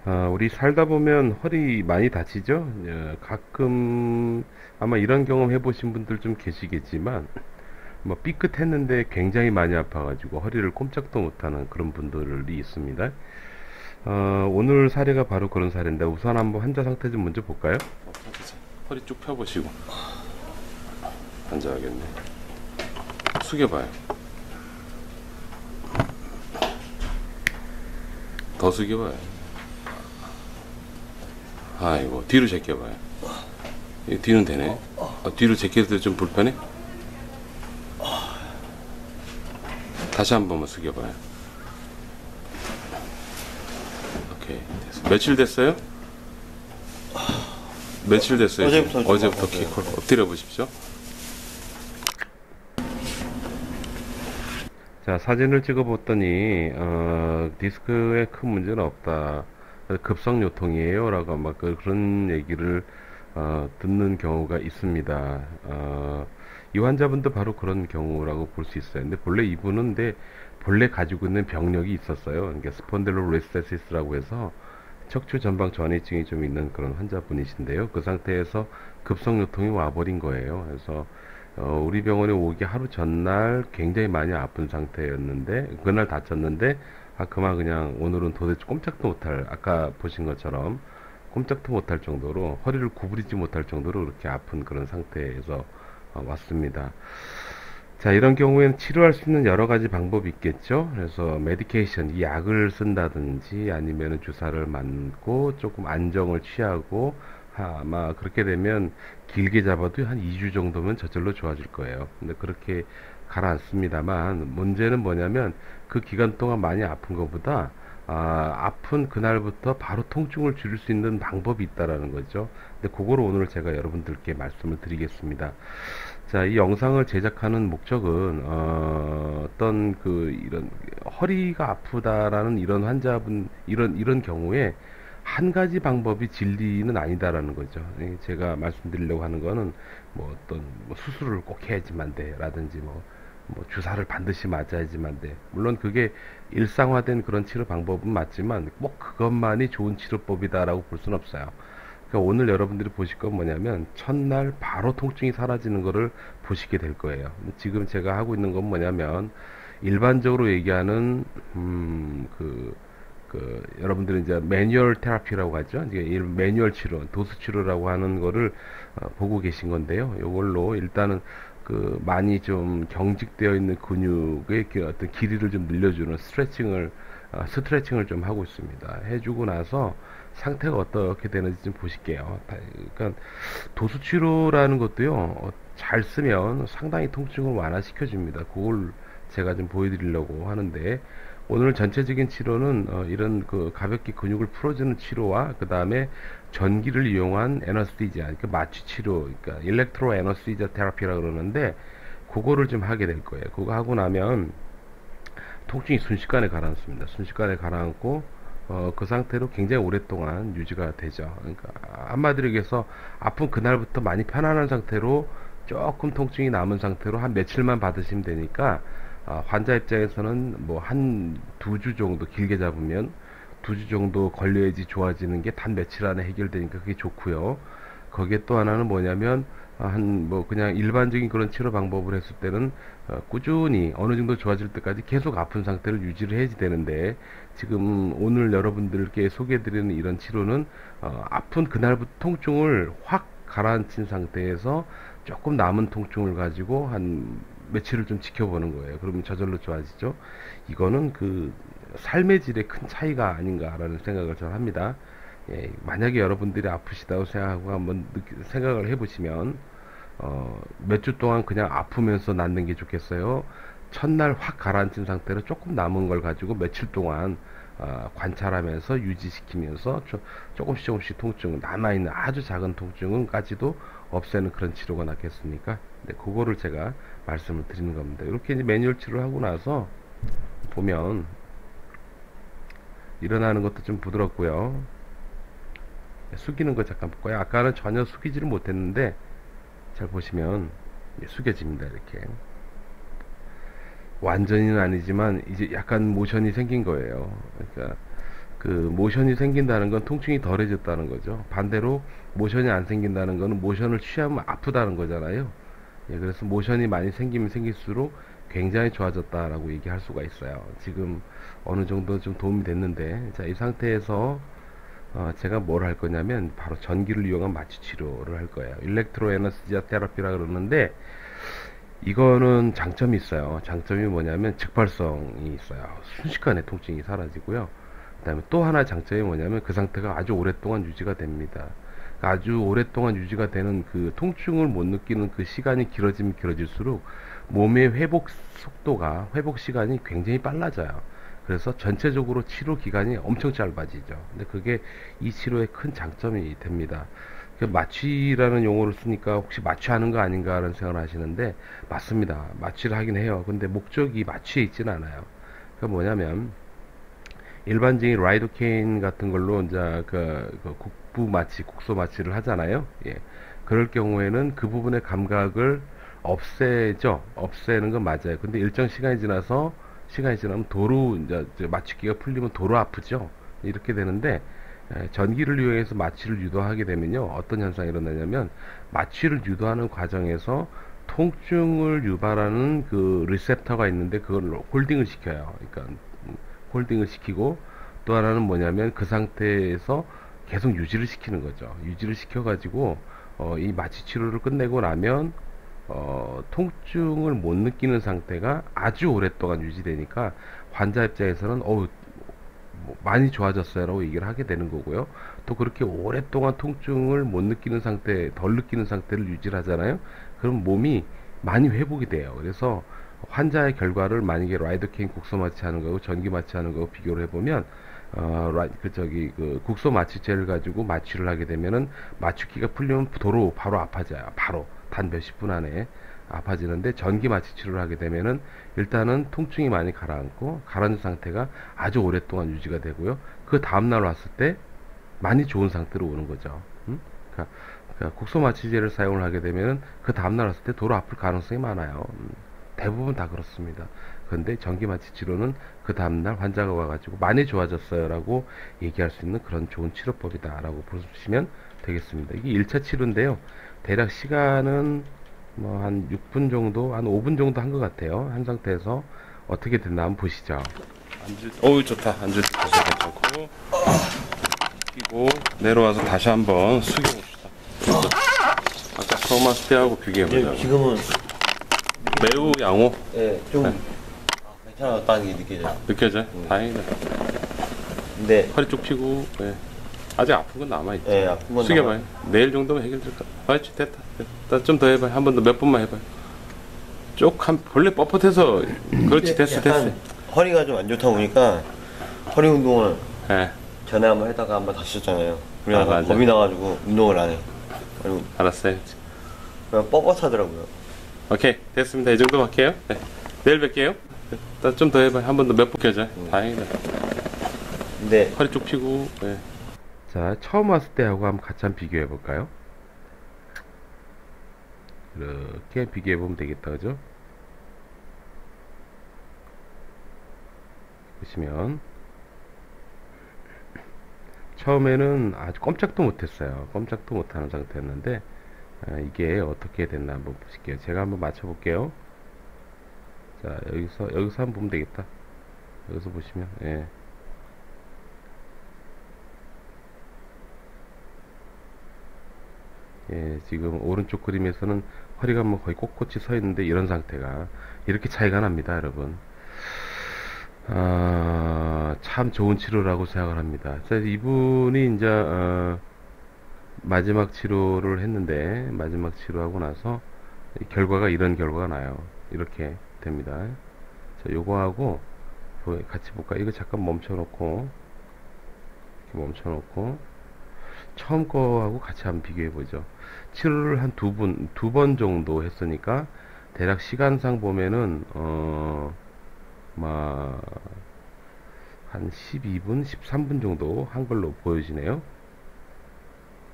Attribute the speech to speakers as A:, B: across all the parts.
A: 우리 살다 보면 허리 많이 다치죠? 가끔 아마 이런 경험 해보신 분들 좀 계시겠지만, 뭐 삐끗했는데 굉장히 많이 아파가지고 허리를 꼼짝도 못하는 그런 분들이 있습니다. 오늘 사례가 바로 그런 사례인데 우선 한번 환자 상태 좀 먼저 볼까요? 허리 쭉 펴보시고 앉아야겠네. 숙여봐요. 더 숙여봐요. 아이고, 뒤로 제껴봐요. 뒤는 되네. 뒤로 제낄 때 좀 불편해? 다시 한 번만 숙여봐요. 오케이, 됐어. 며칠 됐어요? 며칠 됐어요? 어제부터 키콜 엎드려 보십시오. 자, 사진을 찍어 봤더니 디스크에 큰 문제는 없다. 급성 요통이에요 라고 막 그런 얘기를 듣는 경우가 있습니다. 이 환자분도 바로 그런 경우라고 볼 수 있어요. 근데 본래 이분은 본래 가지고 있는 병력이 있었어요. 그러니까 스폰딜로리스테시스라고 해서 척추 전방 전이증이 좀 있는 그런 환자분이신데요. 그 상태에서 급성 요통이 와버린 거예요. 그래서 우리 병원에 오기 하루 전날 굉장히 많이 아픈 상태였는데 그날 다쳤는데 그만 그냥 오늘은 도대체 꼼짝도 못할, 아까 보신 것처럼 꼼짝도 못할 정도로 허리를 구부리지 못할 정도로 그렇게 아픈 그런 상태에서 왔습니다. 자, 이런 경우에는 치료할 수 있는 여러 가지 방법이 있겠죠. 그래서 메디케이션, 이 약을 쓴다든지 아니면 주사를 맞고 조금 안정을 취하고 아마 그렇게 되면 길게 잡아도 한 2주 정도면 저절로 좋아질 거예요. 근데 그렇게 가라앉습니다만 문제는 뭐냐면 그 기간 동안 많이 아픈 것보다 아픈 그날부터 바로 통증을 줄일 수 있는 방법이 있다라는 거죠. 근데 그거를 오늘 제가 여러분들께 말씀을 드리겠습니다. 자, 이 영상을 제작하는 목적은 어떤 이런 허리가 아프다라는 이런 환자분 이런 경우에 한 가지 방법이 진리는 아니다라는 거죠. 제가 말씀드리려고 하는 거는 뭐 어떤 뭐 수술을 꼭 해야지만 돼라든지 뭐 주사를 반드시 맞아야지만 돼. 물론 그게 일상화된 그런 치료 방법은 맞지만 꼭 그것만이 좋은 치료법이다라고 볼 수는 없어요. 그러니까 오늘 여러분들이 보실 건 뭐냐면 첫날 바로 통증이 사라지는 거를 보시게 될 거예요. 지금 제가 하고 있는 건 뭐냐면 일반적으로 얘기하는 여러분들은 이제 매뉴얼 테라피라고 하죠. 이제 매뉴얼 치료, 도수 치료라고 하는 거를 보고 계신 건데요. 이걸로 일단은 많이 좀 경직되어 있는 근육의 어떤 길이를 좀 늘려주는 스트레칭을 좀 하고 있습니다. 해주고 나서 상태가 어떻게 되는지 좀 보실게요. 그러니까 도수 치료라는 것도요, 잘 쓰면 상당히 통증을 완화시켜 줍니다. 그걸 제가 좀 보여드리려고 하는데, 오늘 전체적인 치료는 이런 가볍게 근육을 풀어주는 치료와 그 다음에 전기를 이용한 에너스티지아, 그러니까 마취 치료, 그러니까 일렉트로 에너스티지아 테라피라 그러는데 그거를 좀 하게 될 거예요. 그거 하고 나면 통증이 순식간에 가라앉습니다. 순식간에 가라앉고 그 상태로 굉장히 오랫동안 유지가 되죠. 그러니까 한마디로 얘기해서 아픈 그날부터 많이 편안한 상태로 조금 통증이 남은 상태로 한 며칠만 받으시면 되니까 환자 입장에서는 뭐 한 두 주 정도 길게 잡으면 두 주 정도 걸려야지 좋아지는 게 단 며칠 안에 해결되니까 그게 좋고요. 거기에 또 하나는 뭐냐면 한 뭐 그냥 일반적인 그런 치료 방법을 했을 때는 꾸준히 어느 정도 좋아질 때까지 계속 아픈 상태를 유지를 해야지 되는데 지금 오늘 여러분들께 소개해드리는 이런 치료는 아픈 그날부터 통증을 확 가라앉힌 상태에서 조금 남은 통증을 가지고 한 며칠을 좀 지켜보는 거예요. 그러면 저절로 좋아지죠. 이거는 삶의 질에 큰 차이가 아닌가라는 생각을 저는 합니다. 예, 만약에 여러분들이 아프시다고 생각하고 한번 생각을 해보시면 몇 주 동안 그냥 아프면서 낫는 게 좋겠어요. 첫날 확 가라앉힌 상태로 조금 남은 걸 가지고 며칠 동안 관찰하면서 유지시키면서 조금씩 통증, 남아있는 아주 작은 통증은까지도 없애는 그런 치료가 낫겠습니까? 네, 그거를 제가 말씀을 드리는 겁니다. 이렇게 이제 매뉴얼 치료를 하고 나서 보면 일어나는 것도 좀 부드럽고요. 숙이는 거 잠깐 볼까요? 아까는 전혀 숙이지를 못했는데 잘 보시면 숙여집니다. 이렇게 완전히는 아니지만 이제 약간 모션이 생긴 거예요. 그러니까 그 모션이 생긴다는 건 통증이 덜해졌다는 거죠. 반대로 모션이 안 생긴다는 거는 모션을 취하면 아프다는 거잖아요. 예, 그래서 모션이 많이 생기면 생길수록 굉장히 좋아졌다라고 얘기할 수가 있어요. 지금 어느 정도 좀 도움이 됐는데, 자, 이 상태에서 제가 뭘 할 거냐면 바로 전기를 이용한 마취 치료를 할 거예요. 일렉트로 에너스지아 테라피라 그러는데, 이거는 장점이 있어요. 장점이 뭐냐면 즉발성이 있어요. 순식간에 통증이 사라지고요. 그다음에 또 하나 장점이 뭐냐면 그 상태가 아주 오랫동안 유지가 됩니다. 아주 오랫동안 유지가 되는 그 통증을 못 느끼는 그 시간이 길어지면 길어질수록 몸의 회복 속도가, 회복 시간이 굉장히 빨라져요. 그래서 전체적으로 치료 기간이 엄청 짧아지죠. 근데 그게 이 치료의 큰 장점이 됩니다. 그 마취라는 용어를 쓰니까 혹시 마취하는 거 아닌가라는 생각을 하시는데, 맞습니다. 마취를 하긴 해요. 근데 목적이 마취에 있지는 않아요. 그 뭐냐면 일반적인 라이도케인 같은 걸로 이제 그 국부 마취, 국소 마취를 하잖아요. 예. 그럴 경우에는 그 부분의 감각을 없애죠. 없애는 건 맞아요. 근데 일정 시간이 지나면 도로 이제 마취기가 풀리면 도로 아프죠. 이렇게 되는데, 전기를 이용해서 마취를 유도하게 되면요, 어떤 현상이 일어나냐면 마취를 유도하는 과정에서 통증을 유발하는 그 리셉터가 있는데 그걸 홀딩을 시켜요. 그러니까 홀딩을 시키고, 또 하나는 뭐냐면 그 상태에서 계속 유지를 시키는 거죠. 유지를 시켜가지고 이 마취 치료를 끝내고 나면 통증을 못 느끼는 상태가 아주 오랫동안 유지되니까 환자 입장에서는 뭐 많이 좋아졌어요 라고 얘기를 하게 되는 거고요. 또 그렇게 오랫동안 통증을 못 느끼는 상태, 덜 느끼는 상태를 유지를 하잖아요. 그럼 몸이 많이 회복이 돼요. 그래서 환자의 결과를 만약에 라이도케인 국소 마취하는 거고 전기 마취하는 거고 비교를 해보면, 그 국소 마취제를 가지고 마취를 하게 되면은 마취기가 풀리면 도로 바로 아파져요. 바로 단 몇십 분 안에 아파지는데, 전기 마취 치료를 하게 되면은 일단은 통증이 많이 가라앉은 상태가 아주 오랫동안 유지가 되고요. 그 다음날 왔을 때 많이 좋은 상태로 오는 거죠. 그러니까 국소 마취제를 사용을 하게 되면은 그 다음날 왔을 때 도로 아플 가능성이 많아요. 대부분 다 그렇습니다. 그런데 전기 마취 치료는 그 다음날 환자가 와가지고 많이 좋아졌어요 라고 얘기할 수 있는 그런 좋은 치료법이다 라고 보시면 되겠습니다. 이게 1차 치료인데요. 대략 시간은 뭐 한 6분 정도, 한 5분 정도 한 것 같아요. 한 상태에서 어떻게 됐나 한번 보시죠. 어우, 좋다. 앉을 때 괜찮고, 끼고 내려와서 다시 한번 숙여봅시다. 아까 처음 왔을 때하고 비교해보자.
B: 지금은
A: 매우 양호.
B: 예, 좀 괜찮았다는 게 느껴져요.
A: 느껴져? 다행이다.
B: 근데
A: 허리 쭉 펴고, 예. 아직 아픈 건 남아있죠.
B: 예, 아픈 건
A: 숙여봐요. 내일 정도면 해결될 것 같아. 그렇지, 됐다. 좀 더 해봐요. 한 번 더, 몇 번만 해봐요. 본래 뻣뻣해서, 그렇지, 됐어,
B: 약간
A: 됐어.
B: 허리가 좀 안 좋다 보니까 허리 운동을
A: 예,
B: 전에 한번 했다가 한번 다시 했잖아요.
A: 아,
B: 그래서
A: 맞아.
B: 겁이 나가지고 운동을 안 해. 그리고
A: 알았어요.
B: 그냥 뻣뻣하더라고요.
A: 오케이, 됐습니다. 이 정도 할게요. 네. 내일 뵐게요. 좀 더 해봐요. 한 번 더 몇 번 껴져. 다행이다.
B: 근데
A: 허리 쭉 펴고, 예. 자, 처음 왔을 때하고 한번 같이 한번 비교해 볼까요? 이렇게 비교해 보면 되겠다, 그죠? 보시면 처음에는 아주 꼼짝도 못했어요. 꼼짝도 못하는 상태였는데, 이게 어떻게 됐나 한번 보실게요. 제가 한번 맞춰볼게요. 자, 여기서 한번 보면 되겠다. 여기서 보시면, 예. 예, 지금 오른쪽 그림에서는 허리가 뭐 거의 꼿꼿이 서 있는데 이런 상태가 이렇게 차이가 납니다, 여러분. 참 좋은 치료라고 생각을 합니다. 자, 이분이 이제 마지막 치료를 했는데, 마지막 치료하고 나서 결과가 이런 결과가 나요. 이렇게 됩니다. 자, 요거하고 같이 볼까요? 이거 잠깐 멈춰놓고, 이렇게 멈춰놓고 처음 거하고 같이 한번 비교해 보죠. 치료를 한 두 번 정도 했으니까 대략 시간상 보면은 한 12분, 13분 정도 한 걸로 보여지네요.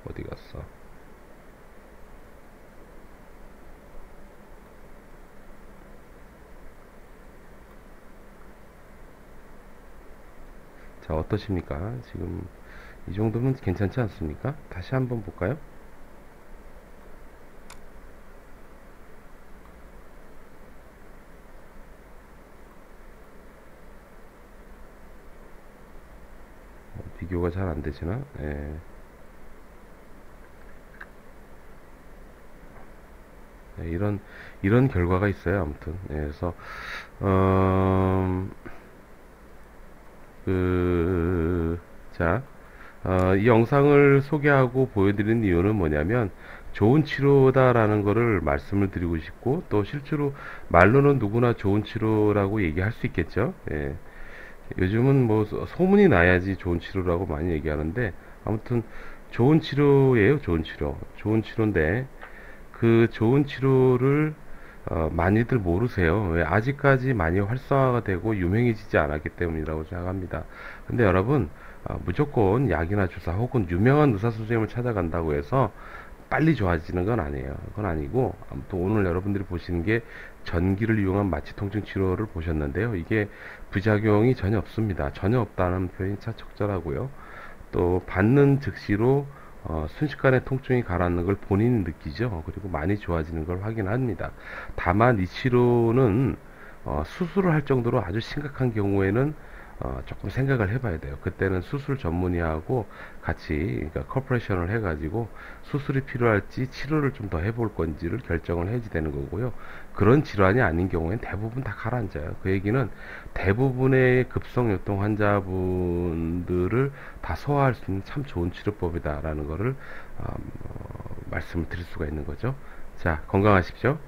A: 어디 갔어? 자, 어떠십니까? 지금 이 정도면 괜찮지 않습니까? 다시 한번 볼까요? 비교가 잘 안 되시나? 예. 네, 이런 결과가 있어요. 아무튼. 예, 그래서, 어, 그, 자, 이 영상을 소개하고 보여드리는 이유는 뭐냐면, 좋은 치료다라는 거를 말씀을 드리고 싶고, 또 실제로 말로는 누구나 좋은 치료라고 얘기할 수 있겠죠. 예. 요즘은 뭐 소문이 나야지 좋은 치료라고 많이 얘기하는데, 아무튼 좋은 치료예요. 좋은 치료. 좋은 치료인데, 그 좋은 치료를 많이들 모르세요. 왜? 아직까지 많이 활성화가 되고 유명해지지 않았기 때문이라고 생각합니다. 근데 여러분, 무조건 약이나 주사 혹은 유명한 의사 선생님을 찾아간다고 해서 빨리 좋아지는 건 아니에요. 그건 아니고, 아무튼 오늘 여러분들이 보시는 게 전기를 이용한 마취 통증 치료를 보셨는데요. 이게 부작용이 전혀 없습니다. 전혀 없다는 표현이 참 적절하고요. 또 받는 즉시로 순식간에 통증이 가라앉는 걸 본인이 느끼죠. 그리고 많이 좋아지는 걸 확인합니다. 다만 이 치료는 수술을 할 정도로 아주 심각한 경우에는 조금 생각을 해봐야 돼요. 그때는 수술 전문의하고 같이 그러니까 커퍼레이션을 해가지고 수술이 필요할지 치료를 좀 더 해볼 건지를 결정을 해야지 되는 거고요. 그런 질환이 아닌 경우에는 대부분 다 가라앉아요. 그 얘기는 대부분의 급성요통 환자분들을 다 소화할 수 있는 참 좋은 치료법이다라는 거를 말씀을 드릴 수가 있는 거죠. 자, 건강하십시오.